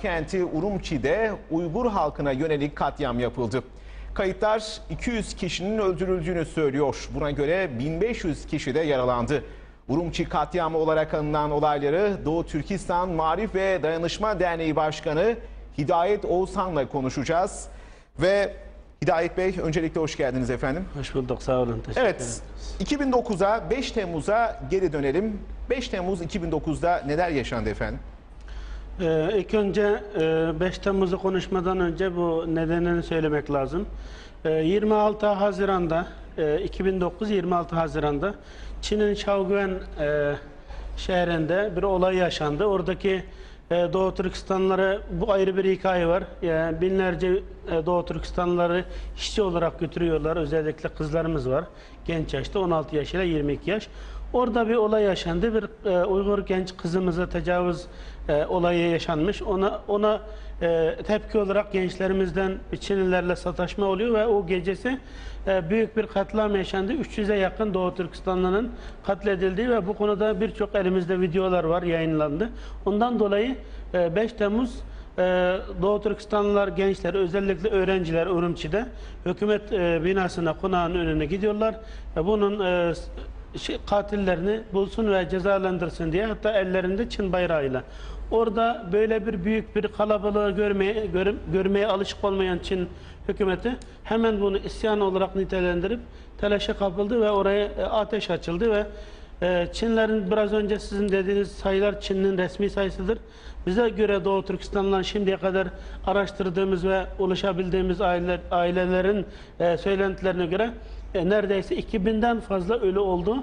Kenti Urumçi'de Uygur halkına yönelik katliam yapıldı. Kayıtlar 200 kişinin öldürüldüğünü söylüyor. Buna göre 1500 kişi de yaralandı. Urumçi katliamı olarak anılan olayları Doğu Türkistan Marif ve Dayanışma Derneği Başkanı Hidayet Oğuzhan'la konuşacağız. Ve Hidayet Bey, öncelikle hoş geldiniz efendim. Hoş bulduk, sağ olun. Teşekkür ederiz. 2009'a 5 Temmuz'a geri dönelim. 5 Temmuz 2009'da neler yaşandı efendim? İlk önce 5 Temmuz'u konuşmadan önce bu nedenini söylemek lazım. 26 Haziran'da 2009 26 Haziran'da Çin'in Şaogüen şehrinde bir olay yaşandı. Oradaki Doğu Türkistanlıları, bu ayrı bir hikaye var. Yani binlerce Doğu Türkistanlıları işçi olarak götürüyorlar. Özellikle kızlarımız var. Genç yaşta 16 yaş ile 22 yaş. Orada bir olay yaşandı. Bir Uygur genç kızımıza tecavüz olayı yaşanmış. Ona tepki olarak gençlerimizden Çinlilerle sataşma oluyor ve o gecesi büyük bir katliam yaşandı. 300'e yakın Doğu Türkistanlı'nın katledildiği ve bu konuda birçok elimizde videolar var, yayınlandı. Ondan dolayı 5 Temmuz Doğu Türkistanlılar, gençler, özellikle öğrenciler Urumçi'de hükümet binasına, konağın önüne gidiyorlar. Bunun katillerini bulsun ve cezalandırsın diye, hatta ellerinde Çin bayrağıyla. Orada böyle bir büyük bir kalabalığı görmeye alışık olmayan Çin hükümeti hemen bunu isyan olarak nitelendirip telaşa kapıldı ve oraya ateş açıldı ve Çinlerin biraz önce sizin dediğiniz sayılar Çin'in resmi sayısıdır. Bize göre Doğu Türkistan'dan şimdiye kadar araştırdığımız ve ulaşabildiğimiz ailelerin söylentilerine göre neredeyse 2000'den fazla ölü olduğu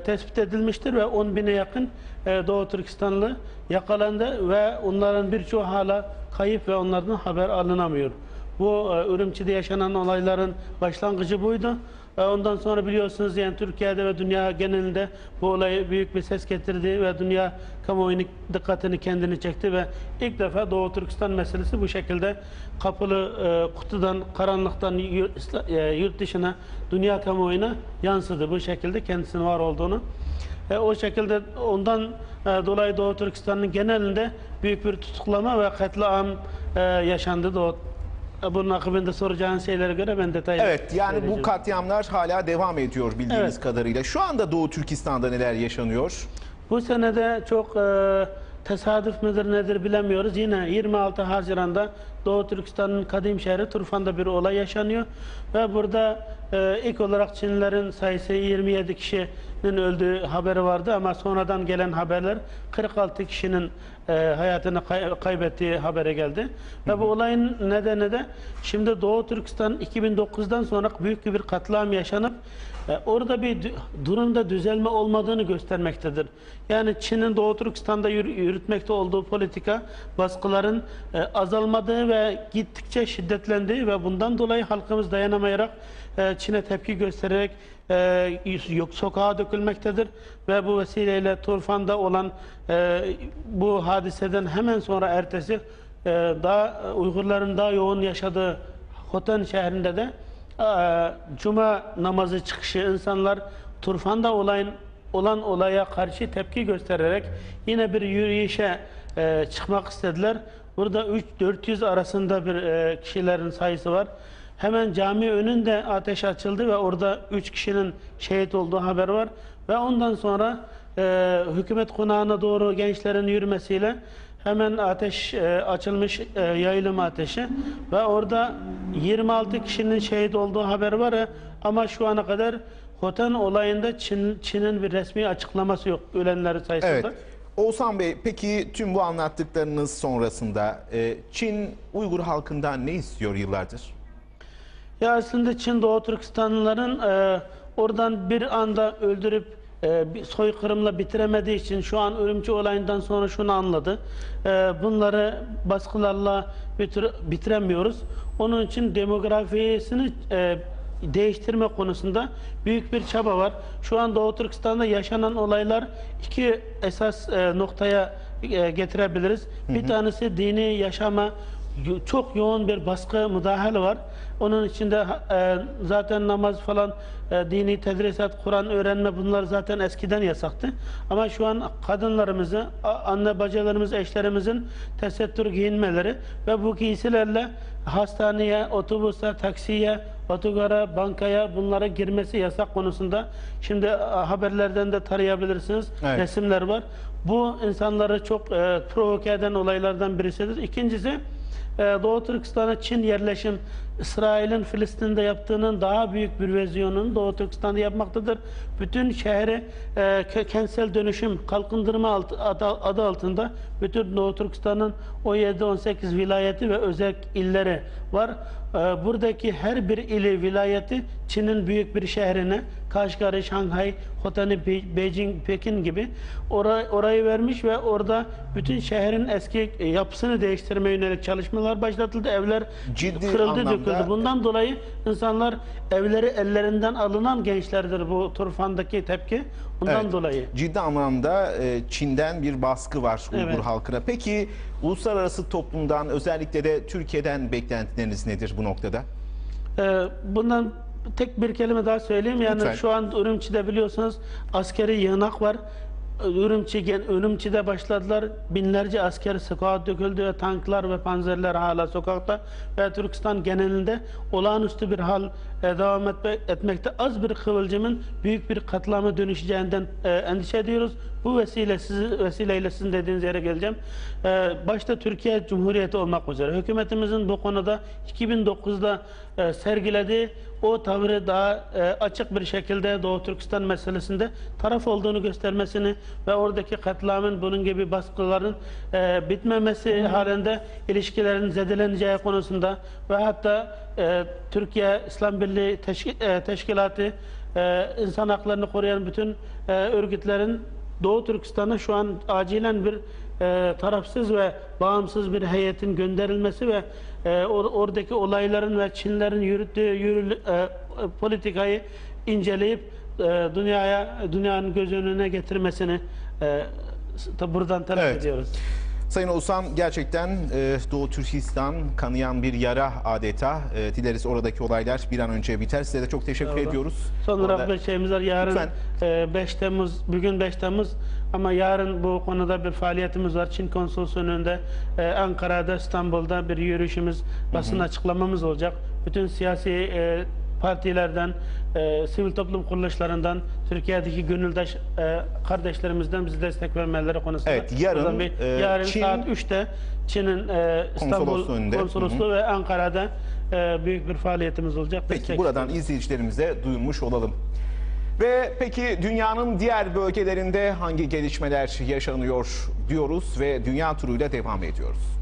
tespit edilmiştir ve 10.000'e yakın Doğu Türkistanlı yakalandı ve onların birçoğu hala kayıp ve onlardan haber alınamıyor. Bu Urumçi'de yaşanan olayların başlangıcı buydu. Ondan sonra biliyorsunuz, yani Türkiye'de ve dünya genelinde bu olay büyük bir ses getirdi ve dünya kamuoyunun dikkatini kendini çekti ve ilk defa Doğu Türkistan meselesi bu şekilde kapılı kutudan, karanlıktan yurt dışına, dünya kamuoyuna yansıdı. Bu şekilde kendisinin var olduğunu. O şekilde ondan dolayı Doğu Türkistan'ın genelinde büyük bir tutuklama ve katliam yaşandı. Bunun akabinde soracağın şeylere göre ben detaylı Evet, yani bu katliamlar hala devam ediyor bildiğiniz kadarıyla. Şu anda Doğu Türkistan'da neler yaşanıyor? Bu senede çok tesadüf müdür nedir bilemiyoruz. Yine 26 Haziran'da Doğu Türkistan'ın kadim şehri Turfan'da bir olay yaşanıyor. Ve burada ilk olarak Çinlilerin sayısı 27 kişinin öldüğü haberi vardı ama sonradan gelen haberler 46 kişinin hayatını kaybettiği habere geldi. Ve bu olayın nedeni de şimdi Doğu Türkistan 2009'dan sonra büyük bir katliam yaşanıp orada bir durumda düzelme olmadığını göstermektedir. Yani Çin'in Doğu Türkistan'da yürütmekte olduğu politika, baskıların azalmadığı ve gittikçe şiddetlendiği ve bundan dolayı halkımız dayanamayarak Çin'e tepki göstererek sokağa dökülmektedir. Ve bu vesileyle Turfan'da olan bu hadiseden hemen sonra ertesi Uygurların daha yoğun yaşadığı Hotan şehrinde de Cuma namazı çıkışı insanlar Turfan'da olan olaya karşı tepki göstererek yine bir yürüyüşe çıkmak istediler. Burada 300-400 arasında bir kişilerin sayısı var. Hemen cami önünde ateş açıldı ve orada 3 kişinin şehit olduğu haber var. Ve ondan sonra hükümet konağına doğru gençlerin yürümesiyle hemen ateş açılmış, yayılım ateşi ve orada 26 kişinin şehit olduğu haber var ama şu ana kadar Hotan olayında Çin'in bir resmi açıklaması yok ölenlerin sayısında. Evet. Oğuzhan Bey, peki tüm bu anlattıklarınız sonrasında Çin Uygur halkından ne istiyor yıllardır? Ya aslında Çin Doğu Türkistanlıların oradan bir anda öldürüp soykırımla bitiremediği için şu an Urumçi olayından sonra şunu anladı. Bunları baskılarla bitiremiyoruz. Onun için demografisini değiştirme konusunda büyük bir çaba var. Şu an Doğu Türkistan'da yaşanan olaylar iki esas noktaya getirebiliriz. Bir tanesi dini yaşama, çok yoğun bir baskı, müdahale var. Onun içinde zaten namaz falan, dini tedrisat, Kur'an öğrenme, bunlar zaten eskiden yasaktı. Ama şu an kadınlarımızı, anne bacılarımız, eşlerimizin tesettür giyinmeleri ve bu giysilerle hastaneye, otobüse, taksiye, otogara, bankaya, bunlara girmesi yasak konusunda. Şimdi haberlerden de tarayabilirsiniz. Evet. Resimler var. Bu insanları çok provoke eden olaylardan birisidir. İkincisi, Doğu Türkistan'a Çin yerleşim, İsrail'in Filistin'de yaptığının daha büyük bir versiyonunu Doğu Türkistan'da yapmaktadır. Bütün şehri kentsel dönüşüm, kalkındırma adı altında bütün Doğu Türkistan'ın 17-18 vilayeti ve özel illeri var. Buradaki her bir ili, vilayeti Çin'in büyük bir şehrine, Kaşgarı, Şanghay, Hotani, Beijing, Pekin gibi orayı vermiş ve orada bütün şehrin eski yapısını değiştirmeye yönelik çalışmalar başlatıldı. Evler Ciddi kırıldı, anlamda döküldü. Bundan dolayı insanlar, evleri ellerinden alınan gençlerdir bu Turfan'daki tepki. Bundan Evet, dolayı. ciddi anlamda Çin'den bir baskı var Uygur Evet. halkına. Peki uluslararası toplumdan, özellikle de Türkiye'den beklentileriniz nedir bu noktada? Bundan tek bir kelime daha söyleyeyim. Yani Lütfen. şu an Ürümçi'de biliyorsunuz askeri yığınak var. Ürümçi'de başladılar. Binlerce asker sokağa döküldü ve tanklar ve panzerler hala sokakta ve Türkistan genelinde olağanüstü bir hal devam etmekte. Az bir kıvılcımın büyük bir katlama dönüşeceğinden endişe ediyoruz. Bu vesileyle sizin dediğiniz yere geleceğim. Başta Türkiye Cumhuriyeti olmak üzere hükümetimizin bu konuda 2009'da sergilediği o tavrı daha açık bir şekilde Doğu Türkistan meselesinde taraf olduğunu göstermesini ve oradaki katliamın, bunun gibi baskıların bitmemesi halinde ilişkilerin zedeleneceği konusunda ve hatta Türkiye İslam Birliği Teşkilatı, insan haklarını koruyan bütün örgütlerin Doğu Türkistan'a şu an acilen bir tarafsız ve bağımsız bir heyetin gönderilmesi ve oradaki olayların ve Çinlerin yürüttüğü politikayı inceleyip dünyanın göz önüne getirmesini buradan talep ediyoruz. Sayın Oğuzhan, gerçekten Doğu Türkistan kanayan bir yara adeta. Dileriz oradaki olaylar bir an önce biter. Size de çok teşekkür ediyoruz. Son olarak bir şeyimiz var. Yarın Lütfen. 5 Temmuz, bugün 5 Temmuz ama yarın bu konuda bir faaliyetimiz var. Çin Konsolosluğu'nun önünde Ankara'da, İstanbul'da bir yürüyüşümüz, basın açıklamamız olacak. Bütün siyasi partilerden, sivil toplum kuruluşlarından, Türkiye'deki gönüldaş kardeşlerimizden bize destek vermeleri konusunda. Evet, yarın Çin, saat 3'te Çin'in İstanbul Konsolosluğu ve Ankara'da büyük bir faaliyetimiz olacak. Peki, buradan izleyicilerimize duyurmuş olalım. Ve peki dünyanın diğer bölgelerinde hangi gelişmeler yaşanıyor diyoruz ve dünya turuyla devam ediyoruz.